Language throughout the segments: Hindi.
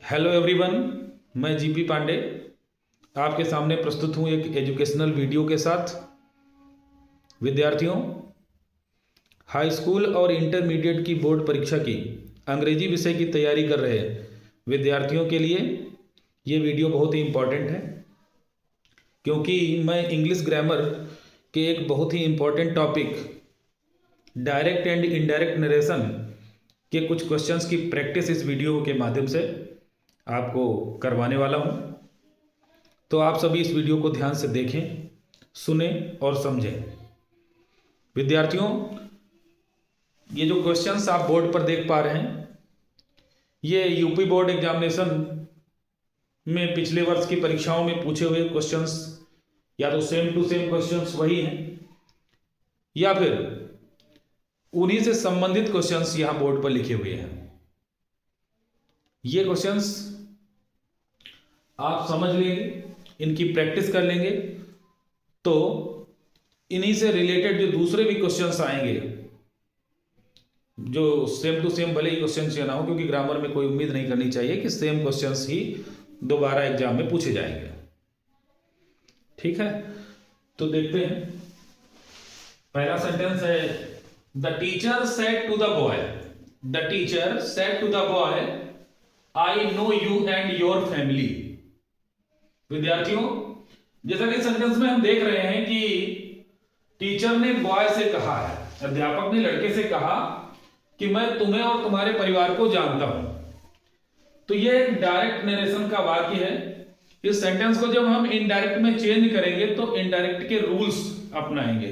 हेलो एवरीवन, मैं जीपी पांडे आपके सामने प्रस्तुत हूँ एक एजुकेशनल वीडियो के साथ। विद्यार्थियों, हाई स्कूल और इंटरमीडिएट की बोर्ड परीक्षा की अंग्रेजी विषय की तैयारी कर रहे विद्यार्थियों के लिए ये वीडियो बहुत ही इम्पॉर्टेंट है, क्योंकि मैं इंग्लिश ग्रामर के एक बहुत ही important topic direct and indirect narration के कुछ क्वेश्चंस की प्रैक्टिस इस वीडियो के माध्यम से आपको करवाने वाला हूँ। तो आप सभी इस वीडियो को ध्यान से देखें, सुने और समझें। विद्यार्थियों, ये जो क्वेश्चंस आप बोर्ड पर देख पा रहे हैं, ये यूपी बोर्ड एग्जामिनेशन में पिछले वर्ष की परीक्षाओं में पूछे हुए क्वेश्चंस या तो सेम टू सेम क्वेश्चंस वही हैं, या फिर उन्हीं से संबंधित क्वेश्चंस यहां बोर्ड पर लिखे हुए हैं। ये क्वेश्चंस आप समझ लेंगे, इनकी प्रैक्टिस कर लेंगे, तो इन्हीं से रिलेटेड जो दूसरे भी क्वेश्चंस आएंगे, जो सेम टू सेम भले ही क्वेश्चंस ना हो, क्योंकि ग्रामर में कोई उम्मीद नहीं करनी चाहिए कि सेम क्वेश्चंस ही दोबारा एग्जाम में पूछे जाएंगे। ठीक है, तो देखते हैं। पहला सेंटेंस है, the teacher said to the boy, the teacher said to the boy, I know you and your family. विद्यार्थियों, जैसा कि सेंटेंस में हम देख रहे हैं कि टीचर ने बॉय से कहा है, अध्यापक ने लड़के से कहा कि मैं तुम्हें और तुम्हारे परिवार को जानता हूं। तो यह एक डायरेक्ट नरेशन का वाक्य है। इस सेंटेंस को जब हम इनडायरेक्ट में चेंज करेंगे तो इनडायरेक्ट के रूल्स अपनाएंगे।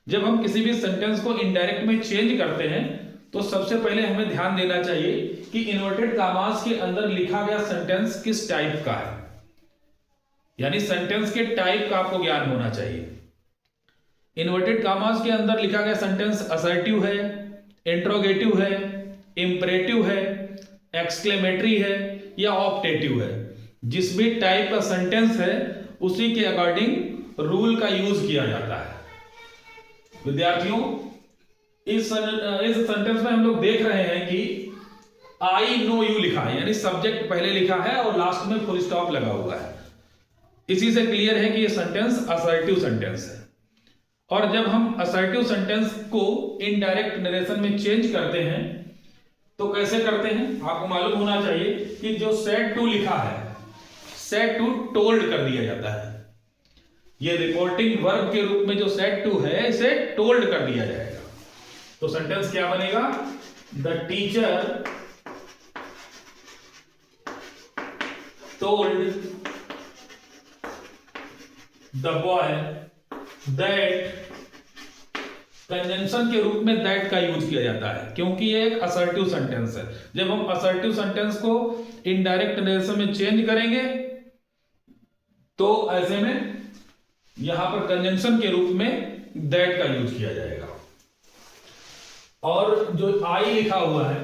जब हम किसी भी सेंटेंस को इनडायरेक्ट में चेंज करते हैं तो सबसे पहले हमें ध्यान देना चाहिए कि इन्वर्टेड कॉमास के अंदर लिखा गया सेंटेंस किस टाइप का है, यानी सेंटेंस के टाइप का आपको ज्ञान होना चाहिए। इन्वर्टेड कॉमास के अंदर लिखा गया सेंटेंस असर्टिव है, इंट्रोगेटिव है, इंपरेटिव है, एक्सक्लेमेटरी है या ऑप्टेटिव है। जिस भी टाइप का सेंटेंस है उसी के अकॉर्डिंग रूल का यूज किया जाता है। विद्यार्थियों, इस सेंटेंस में हम लोग देख रहे हैं कि आई नो यू लिखा है, यानी सब्जेक्ट पहले लिखा है और लास्ट में फुल स्टॉप लगा हुआ है। इसी से क्लियर है कि ये सेंटेंस असर्टिव सेंटेंस है। और जब हम असर्टिव सेंटेंस को इनडायरेक्ट नरेशन में चेंज करते हैं तो कैसे करते हैं, आपको मालूम होना चाहिए कि जो सेड टू लिखा है, सेड टू टोल्ड कर दिया जाता है। ये रिपोर्टिंग वर्ब के रूप में जो सेड टू है, इसे टोल्ड कर दिया जाएगा। तो सेंटेंस क्या बनेगा, the teacher told the boy that. Conjunction के रूप में दैट का यूज किया जाता है, क्योंकि ये एक असर्टिव सेंटेंस है। जब हम असर्टिव सेंटेंस को इनडायरेक्ट नरेशन में चेंज करेंगे तो ऐसे में यहां पर कंजंक्शन के रूप में दैट का यूज किया जाएगा। और जो आई लिखा हुआ है,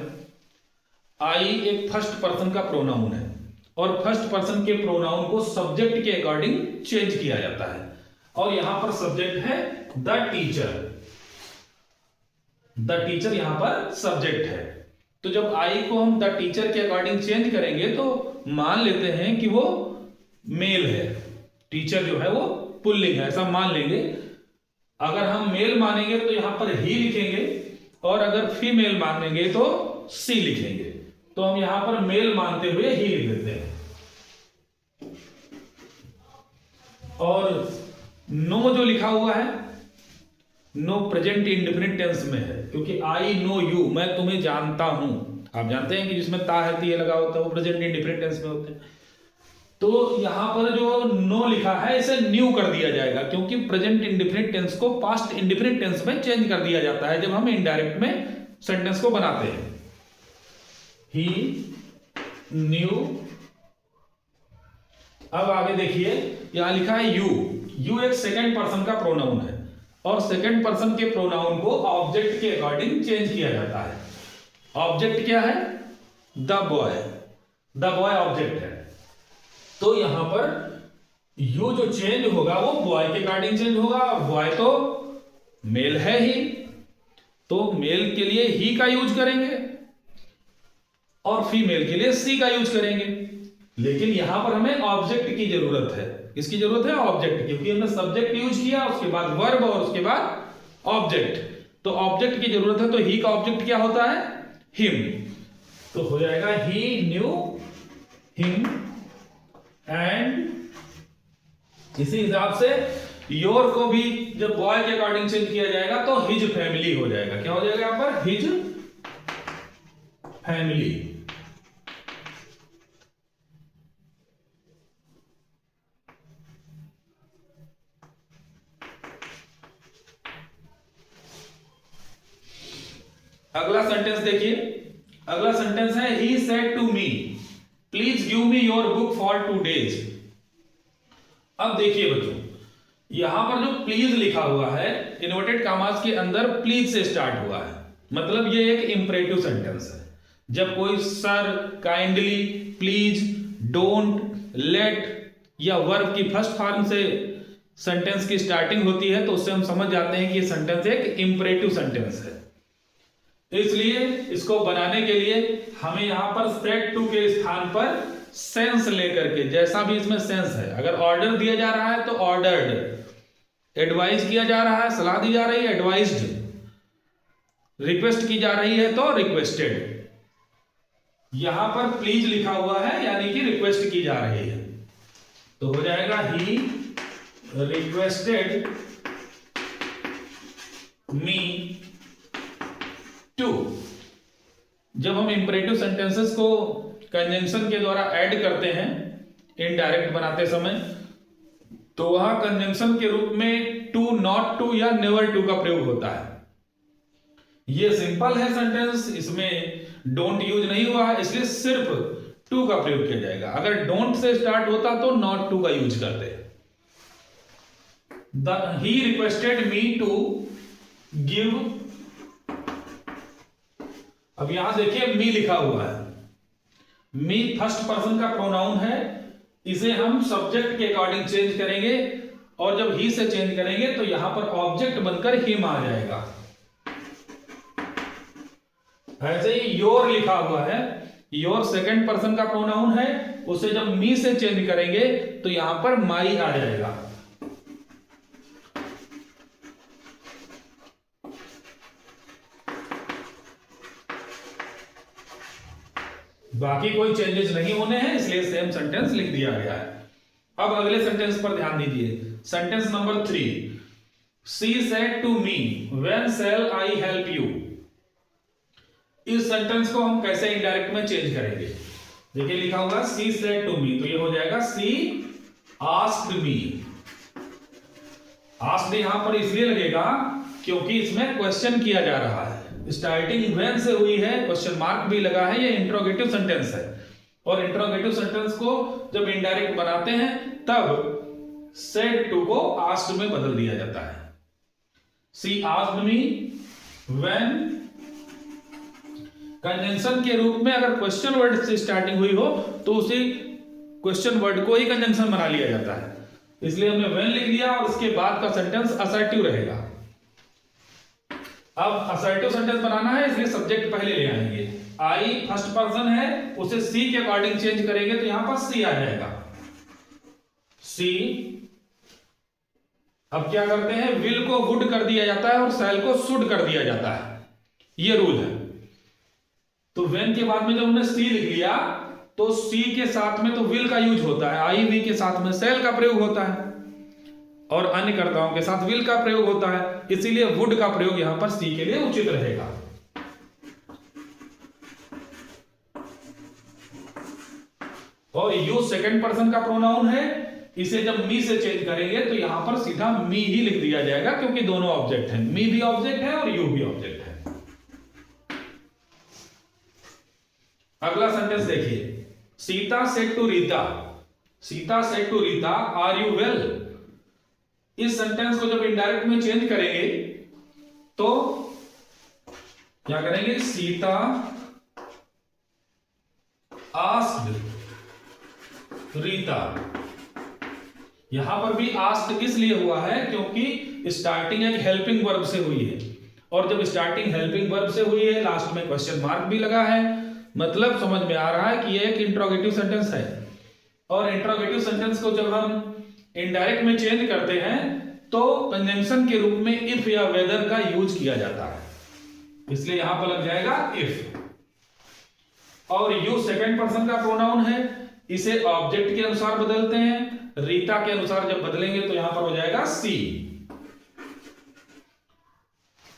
आई एक फर्स्ट पर्सन का प्रोनाउन है और फर्स्ट पर्सन के प्रोनाउन को सब्जेक्ट के अकॉर्डिंग चेंज किया जाता है। और यहां पर सब्जेक्ट है द टीचर, द टीचर यहां पर सब्जेक्ट है। तो जब आई को हम द टीचर के अकॉर्डिंग चेंज करेंगे तो मान लेते हैं कि वो मेल है, टीचर जो है वो पुल्लिंग है, ऐसा मान लेंगे। अगर हम मेल मानेंगे तो यहां पर ही लिखेंगे, और अगर फीमेल मानेंगे तो सी लिखेंगे। तो हम यहां पर मेल मानते हुए ही लिख देते हैं। और नो जो लिखा हुआ है, नो प्रेजेंट इंडेफिनिट टेंस में है, क्योंकि आई नो यू, मैं तुम्हें जानता हूं। आप जानते हैं कि जिसमें ता है ती लगा होता है वो प्रेजेंट इंडेफिनिट टेंस में होते हैं। तो यहां पर जो नो लिखा है इसे न्यू कर दिया जाएगा, क्योंकि प्रेजेंट इंडेफिनिट टेंस को पास्ट इंडेफिनिट टेंस में चेंज कर दिया जाता है जब हम इनडायरेक्ट में सेंटेंस को बनाते हैं। ही न्यू। अब आगे देखिए, यहां लिखा है यू। यू एक सेकंड पर्सन का प्रोनाउन है और सेकंड पर्सन के प्रोनाउन को ऑब्जेक्ट के अकॉर्डिंग चेंज किया जाता है। ऑब्जेक्ट क्या है, the boy, the boy object है। तो यहां पर यू जो चेंज होगा वो बॉय के अकॉर्डिंग चेंज होगा, और बॉय तो मेल है ही, तो मेल के लिए ही का यूज करेंगे। और फीमेल के लिए सी का यूज करेंगे। लेकिन यहां पर हमें ऑब्जेक्ट की जरूरत है। किसकी जरूरत है? ऑब्जेक्ट की, क्योंकि हमने सब्जेक्ट यूज किया, उसके बाद वर्ब और उसके बाद ऑब्जेक्ट। तो ऑब्जेक्ट की जरूरत है, तो ही का ऑब्जेक्ट क्या होता है? हिम। तो हो जाएगा ही न्यू हिम, एंड इसी हिसाब से योर को भी जब बॉय के अकॉर्डिंग चेंज किया जाएगा तो हिज फैमिली हो जाएगा। क्या हो जाएगा यहां पर? His family. अगला सेंटेंस देखिए। अगला सेंटेंस है he said to me please give me your book for 2 days। अब देखिए बच्चों, यहां पर जो प्लीज लिखा हुआ है इन्वर्टेड कॉमास के अंदर प्लीज से स्टार्ट हुआ है, मतलब ये एक इंपरेटिव सेंटेंस है। जब कोई sir, kindly, please, don't, let या वर्ब की फर्स्ट फॉर्म से सेंटेंस की स्टार्टिंग होती है तो उससे हम समझ जाते हैं कि ये सेंटेंस एक इंपरेटिव सेंटेंस है। इसलिए इसको बनाने के लिए हमें यहां पर सेड टू के स्थान पर सेंस लेकर के, जैसा भी इसमें सेंस है, अगर ऑर्डर दिया जा रहा है तो ऑर्डर्ड, एडवाइस किया जा रहा है, सलाह दी जा रही है, एडवाइज्ड, रिक्वेस्ट की जा रही है तो रिक्वेस्टेड। यहां पर प्लीज लिखा हुआ है यानी कि रिक्वेस्ट की जा रही है, तो हो जाएगा ही रिक्वेस्टेड मी टू। जब हम इंपरेटिव सेंटेंसेस को कंजंक्शन के द्वारा ऐड करते हैं इनडायरेक्ट बनाते समय, तो वहां कंजंक्शन के रूप में टू, नॉट टू या नेवर टू का प्रयोग होता है। ये सिंपल है सेंटेंस, इसमें डोंट यूज नहीं हुआ है, इसलिए सिर्फ टू का प्रयोग किया जाएगा। अगर डोंट से स्टार्ट होता तो नॉट टू का यूज करते। He requested me to give, अब यहां देखिए मी लिखा हुआ है, मी फर्स्ट पर्सन का प्रोनाउन है, इसे हम सब्जेक्ट के अकॉर्डिंग चेंज करेंगे और जब ही से चेंज करेंगे तो यहां पर ऑब्जेक्ट बनकर हिम आ जाएगा। ऐसे ही योर लिखा हुआ है, योर सेकंड पर्सन का प्रोनाउन है, उसे जब मी से चेंज करेंगे तो यहां पर माई आ जाएगा। बाकी कोई चेंजेस नहीं होने हैं, इसलिए सेम सेंटेंस लिख दिया गया है। अब अगले सेंटेंस पर ध्यान दीजिए, sentence number 3। She said to me when shall I help you. इस सेंटेंस को हम कैसे इनडायरेक्ट में चेंज करेंगे? देखिए लिखा होगा शी सेड टू मी, तो ये हो जाएगा शी आस्क्ड मी। आस्क्ड यहां पर इसलिए लगेगा क्योंकि इसमें क्वेश्चन किया जा रहा है, स्टार्टिंग व्हेन से हुई है, क्वेश्चन मार्क भी लगा है, ये इंट्रोगेटिव सेंटेंस है। और इंट्रोगेटिव सेंटेंस को जब इनडायरेक्ट बनाते हैं तब सेड टू को आस्क्ड में बदल दिया जाता है। She asked me when, conjunction के रूप में अगर क्वेश्चन वर्ड से स्टार्टिंग हुई हो तो उसी क्वेश्चन वर्ड को ही कंजंक्शन बना लिया जाता है, इसलिए हमने व्हेन लिख दिया और उसके बाद का सेंटेंस असर्टिव रहेगा। अब असर्टिव सेंटेंस बनाना है इसलिए सब्जेक्ट पहले ले आएंगे। आई फर्स्ट पर्सन है, उसे सी के अकॉर्डिंग चेंज करेंगे तो यहां पर सी आ जाएगा। सी, अब क्या करते हैं, विल को वुड कर दिया जाता है और शैल को शुड कर दिया जाता है, ये रूल है। तो व्हेन के बाद में जब हमने सी लिख लिया तो सी के साथ में तो विल का यूज होता है, आई वी के साथ में शैल का प्रयोग होता है और अन्य कर्ताओं के साथ विल का प्रयोग होता है, इसीलिए वुड का प्रयोग यहां पर सी के लिए उचित रहेगा। और यू सेकंड पर्सन का प्रोनाउन है, इसे जब मी से चेंज करेंगे तो यहां पर सीधा मी ही लिख दिया जाएगा क्योंकि दोनों ऑब्जेक्ट हैं, मी भी ऑब्जेक्ट है और यू भी ऑब्जेक्ट है। अगला सेंटेंस देखिए, Sita said to Rita, Sita said to Rita are you well. इस सेंटेंस को जब इनडायरेक्ट में चेंज करेंगे तो क्या करेंगे, सीता आस्क्ड रीता। यहां पर भी आस्क्ड इसलिए हुआ है क्योंकि स्टार्टिंग एक हेल्पिंग वर्ब से हुई है और जब स्टार्टिंग हेल्पिंग वर्ब से हुई है लास्ट में क्वेश्चन मार्क भी लगा है, मतलब समझ में आ रहा है कि ये एक इंट्रोगेटिव सेंटेंस है। और इंट्रोगेटिव सेंटेंस को जब हम इनडायरेक्ट में चेंज करते हैं तो कंजंक्शन के रूप में इफ या वेदर का यूज किया जाता है, इसलिए यहां पर लग जाएगा इफ। और यू सेकंड पर्सन का प्रोनाउन है, इसे ऑब्जेक्ट के अनुसार बदलते हैं, रीता के अनुसार जब बदलेंगे तो यहां पर हो जाएगा सी।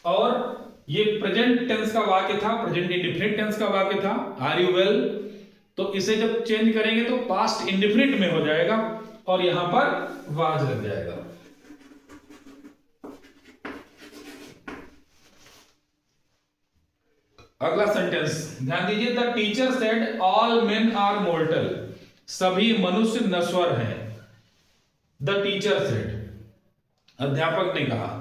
और ये प्रेजेंट टेंस का वाक्य था, प्रेजेंट इंडिफिनिट टेंस का वाक्य था, आर यू वेल, तो इसे जब चेंज करेंगे तो पास्ट इंडिफिनिट में हो जाएगा और यहां पर वाज लग जाएगा। अगला सेंटेंस ध्यान दीजिए, the teacher said all men are mortal, सभी मनुष्य नश्वर हैं। द टीचर सेड, अध्यापक ने कहा।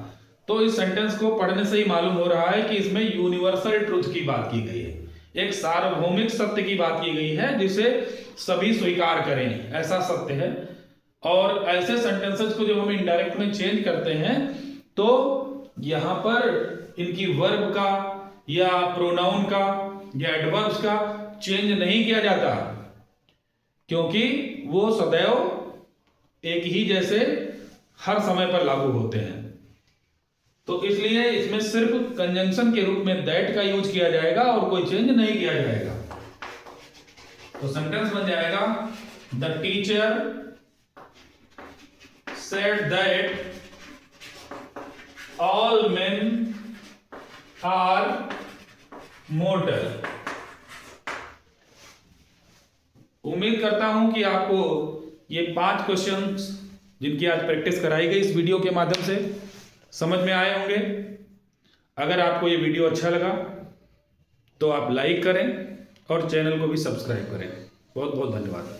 तो इस सेंटेंस को पढ़ने से ही मालूम हो रहा है कि इसमें यूनिवर्सल ट्रुथ की बात की गई है, एक सार्वभौमिक सत्य की बात की गई है जिसे सभी स्वीकार करें, ऐसा सत्य है। और ऐसे सेंटेंसेस को जब हम इनडायरेक्ट में चेंज करते हैं तो यहां पर इनकी वर्ब का या प्रोनाउन का या एडवर्ब्स का चेंज नहीं किया जाता, क्योंकि वो सदैव एक ही जैसे हर समय पर लागू होते हैं। तो इसलिए इसमें सिर्फ कंजंक्शन के रूप में दैट का यूज किया जाएगा और कोई चेंज नहीं किया जाएगा। तो सेंटेंस बन जाएगा, the teacher said that all men are mortal। उम्मीद करता हूं कि आपको ये 5 क्वेश्चंस जिनकी आज प्रैक्टिस कराई गई इस वीडियो के माध्यम से समझ में आए होंगे। अगर आपको ये वीडियो अच्छा लगा तो आप लाइक करें और चैनल को भी सब्सक्राइब करें। बहुत बहुत धन्यवाद।